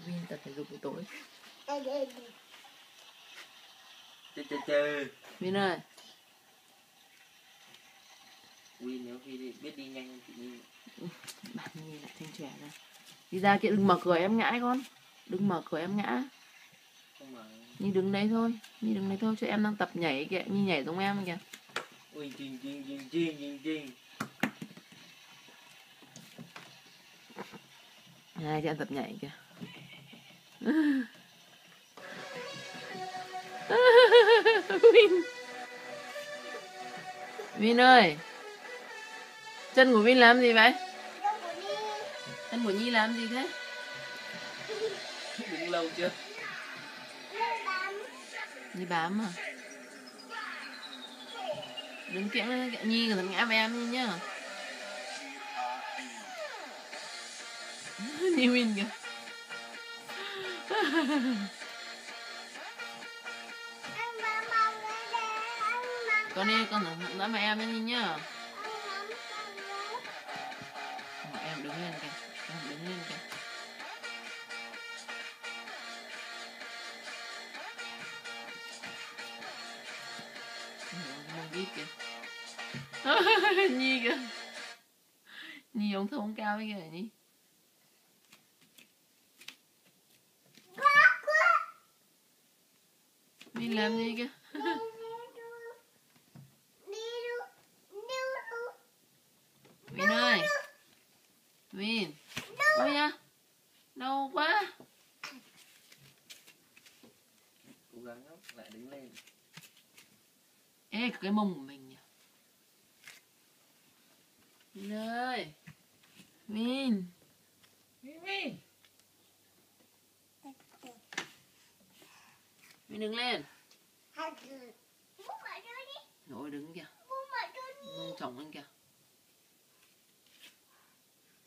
Win tập thể dục buổi tối. Win ơi. Win nếu khi biết đi nhanh thì Nhi. Bạn Nhi lại thanh trẻ ra. Đi ra kia, đừng mở cửa em ngã con. Đừng mở cửa em ngã. Không mà. Nhi đứng đấy thôi. Nhi đứng đấy thôi, cho em đang tập nhảy kìa. Nhi nhảy giống em kìa. Ui chinh. Hai chị em tập nhảy kìa. Win. Win ơi. Chân của Win làm gì vậy? Chân của Nhi làm gì thế? Đứng lâu chưa? Đi bám à? Đứng kiễng lên Nhi, thằng ngã với em nhá. Nhi Win kìa. Con đi, con đỡ mẹ em lên nhá. Em đứng lên kìa. Em đứng lên kìa. Mông vít kìa. Nhi kìa. Nhi ông thông cao với kìa Nhi. Win làm gì kìa. Win ơi. Win. Ôi da. Đau quá. Cố gắng lắm, lại đứng lên. Ê, cái mông của mình nhỉ. Win ơi. Win. Win. Win đứng lên. Rồi đứng kìa. Mông chồng lên kìa.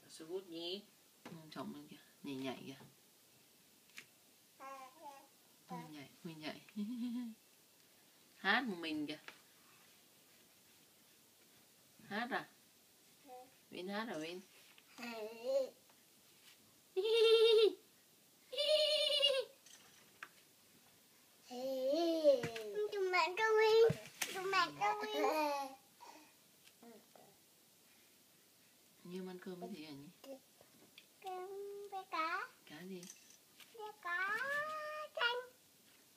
Sức hút Nhi. Mông chồng lên kìa. Nhảy nhảy kìa. Mình nhảy. Hát một mình kìa. Hát à? Win hát à Win? Như ăn cơm cái gì hả Nhi? Cơm với cá. Cá gì? Cá xanh.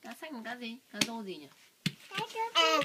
Cá xanh là cá gì? Cá rô gì nhỉ? Cá rô.